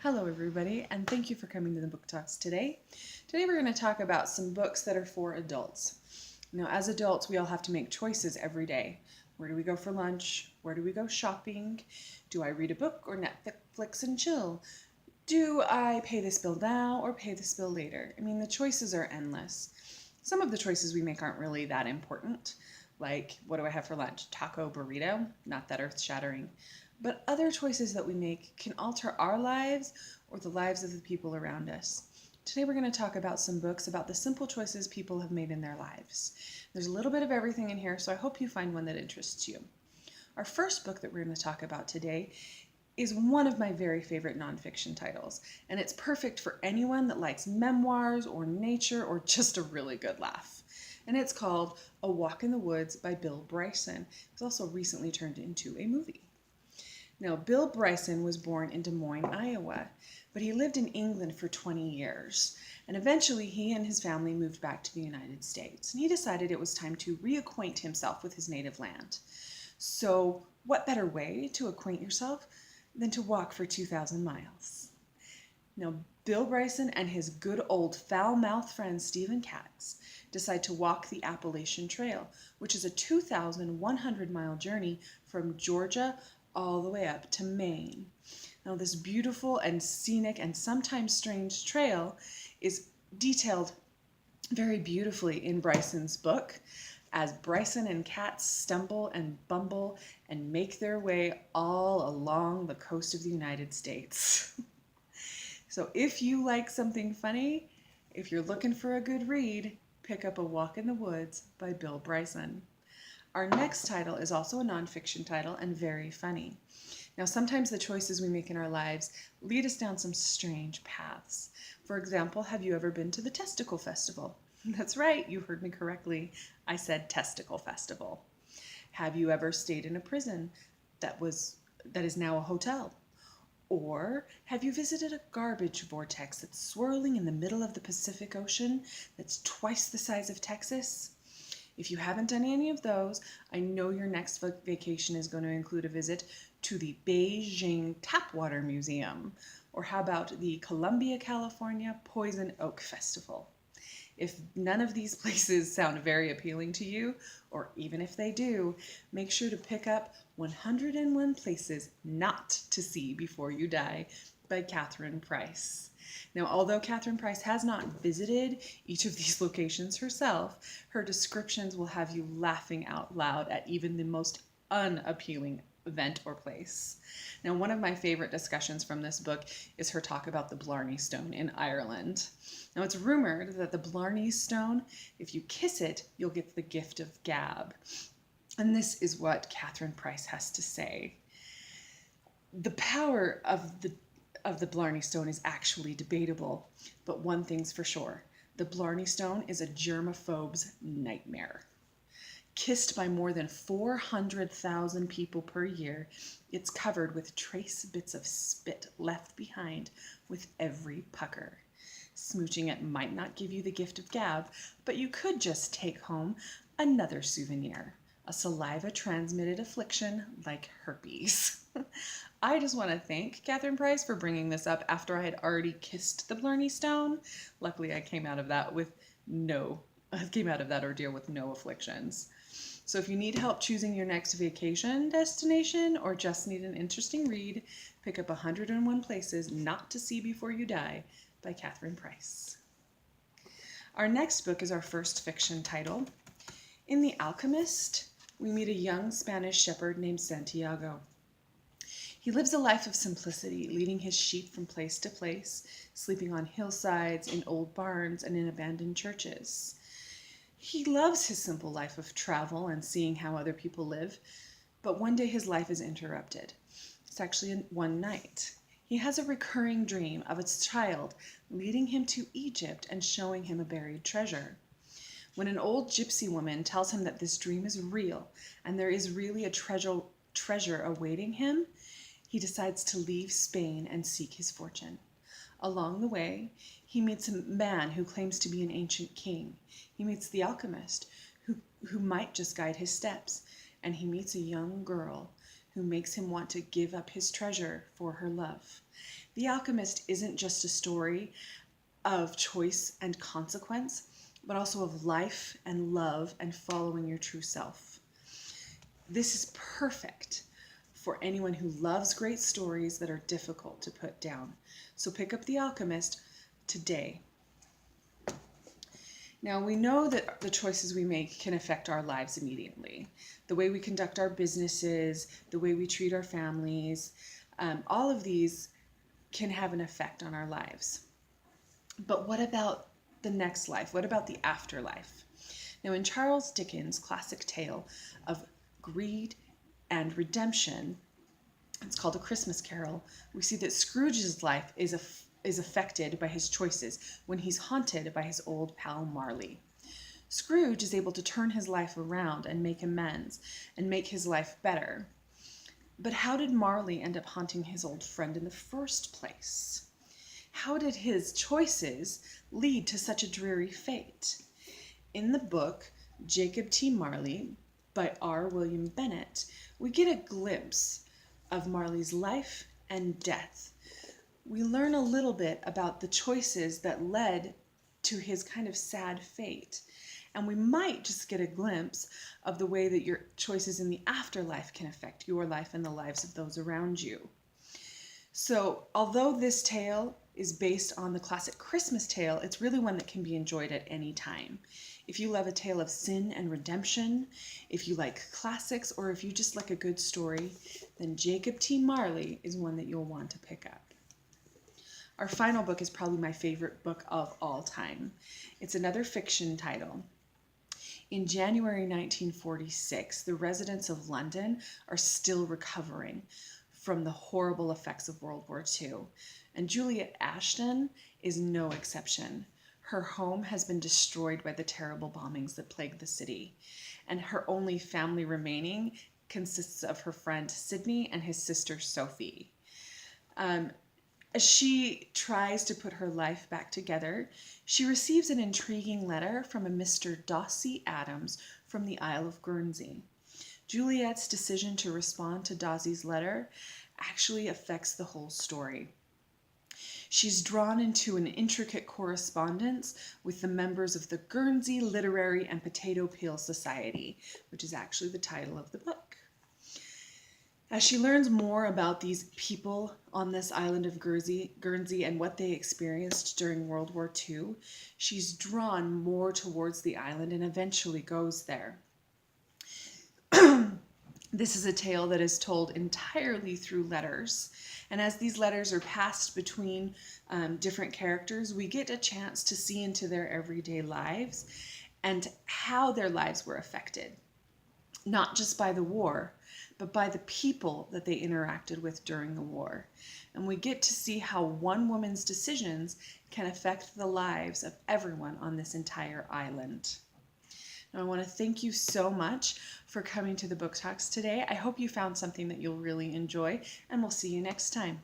Hello everybody, and thank you for coming to the Book Talks today. Today we're going to talk about some books that are for adults. Now, as adults, we all have to make choices every day. Where do we go for lunch? Where do we go shopping? Do I read a book or Netflix and chill? Do I pay this bill now or pay this bill later? I mean, the choices are endless. Some of the choices we make aren't really that important, like what do I have for lunch? Taco, burrito? Not that earth-shattering. But other choices that we make can alter our lives or the lives of the people around us. Today we're going to talk about some books about the simple choices people have made in their lives. There's a little bit of everything in here, so I hope you find one that interests you. Our first book that we're going to talk about today is one of my very favorite nonfiction titles, and it's perfect for anyone that likes memoirs or nature or just a really good laugh. And it's called A Walk in the Woods by Bill Bryson. It was also recently turned into a movie. Now, Bill Bryson was born in Des Moines, Iowa, but he lived in England for 20 years. And eventually he and his family moved back to the United States. And he decided it was time to reacquaint himself with his native land. So what better way to acquaint yourself than to walk for 2,000 miles? Now, Bill Bryson and his good old foul-mouthed friend Stephen Katz decide to walk the Appalachian Trail, which is a 2,100-mile journey from Georgia all the way up to Maine. Now, this beautiful and scenic and sometimes strange trail is detailed very beautifully in Bryson's book as Bryson and Katz stumble and bumble and make their way all along the coast of the United States. So if you like something funny, if you're looking for a good read, pick up A Walk in the Woods by Bill Bryson. Our next title is also a nonfiction title and very funny. Now, sometimes the choices we make in our lives lead us down some strange paths. For example, have you ever been to the Testicle Festival? That's right, you heard me correctly. I said Testicle Festival. Have you ever stayed in a prison that is now a hotel? Or have you visited a garbage vortex that's swirling in the middle of the Pacific Ocean that's twice the size of Texas? If you haven't done any of those, I know your next vacation is going to include a visit to the Beijing Tapwater Museum. Or how about the Columbia, California Poison Oak Festival? If none of these places sound very appealing to you, or even if they do, make sure to pick up 101 Places Not to See Before You Die by Catherine Price. Now, although Catherine Price has not visited each of these locations herself, her descriptions will have you laughing out loud at even the most unappealing event or place. Now, one of my favorite discussions from this book is her talk about the Blarney Stone in Ireland. Now, it's rumored that the Blarney Stone, if you kiss it, you'll get the gift of gab. And this is what Catherine Price has to say. The power of the Blarney Stone is actually debatable, but one thing's for sure. The Blarney Stone is a germaphobe's nightmare. Kissed by more than 400,000 people per year, it's covered with trace bits of spit left behind with every pucker. Smooching it might not give you the gift of gab, but you could just take home another souvenir, a saliva-transmitted affliction like herpes. I just want to thank Catherine Price for bringing this up after I had already kissed the Blarney Stone. Luckily, I came out of that ordeal with no afflictions. So if you need help choosing your next vacation destination or just need an interesting read, pick up 101 Places Not to See Before You Die by Catherine Price. Our next book is our first fiction title. In The Alchemist, we meet a young Spanish shepherd named Santiago. He lives a life of simplicity, leading his sheep from place to place, sleeping on hillsides, in old barns, and in abandoned churches. He loves his simple life of travel and seeing how other people live, but one day his life is interrupted. It's actually one night. He has a recurring dream of a child leading him to Egypt and showing him a buried treasure. When an old gypsy woman tells him that this dream is real and there is really a treasure awaiting him, he decides to leave Spain and seek his fortune. Along the way, he meets a man who claims to be an ancient king. He meets the alchemist, who might just guide his steps. And he meets a young girl who makes him want to give up his treasure for her love. The Alchemist isn't just a story of choice and consequence, but also of life and love and following your true self. This is perfect for anyone who loves great stories that are difficult to put down. So pick up The Alchemist today. Now, we know that the choices we make can affect our lives immediately. The way we conduct our businesses, the way we treat our families, all of these can have an effect on our lives. But what about the next life? What about the afterlife? Now, in Charles Dickens' classic tale of greed and redemption, it's called A Christmas Carol, we see that Scrooge's life is affected by his choices when he's haunted by his old pal Marley. Scrooge is able to turn his life around and make amends and make his life better. But how did Marley end up haunting his old friend in the first place? How did his choices lead to such a dreary fate? In the book Jacob T. Marley by R. William Bennett, we get a glimpse of Marley's life and death. We learn a little bit about the choices that led to his kind of sad fate. And we might just get a glimpse of the way that your choices in the afterlife can affect your life and the lives of those around you. So, although this tale is based on the classic Christmas tale, it's really one that can be enjoyed at any time. If you love a tale of sin and redemption, if you like classics, or if you just like a good story, then Jacob T. Marley is one that you'll want to pick up. Our final book is probably my favorite book of all time. It's another fiction title. In January 1946, the residents of London are still recovering from the horrible effects of World War II. And Juliet Ashton is no exception. Her home has been destroyed by the terrible bombings that plague the city. And her only family remaining consists of her friend Sydney and his sister Sophie. As she tries to put her life back together, she receives an intriguing letter from a Mr. Dossie Adams from the Isle of Guernsey. Juliet's decision to respond to Dossie's letter actually affects the whole story. She's drawn into an intricate correspondence with the members of the Guernsey Literary and Potato Peel Society, which is actually the title of the book. As she learns more about these people on this island of Guernsey and what they experienced during World War II, she's drawn more towards the island and eventually goes there. This is a tale that is told entirely through letters, and as these letters are passed between different characters, we get a chance to see into their everyday lives and how their lives were affected, not just by the war, but by the people that they interacted with during the war. And we get to see how one woman's decisions can affect the lives of everyone on this entire island. Now, I want to thank you so much for coming to the Book Talks today. I hope you found something that you'll really enjoy, and we'll see you next time.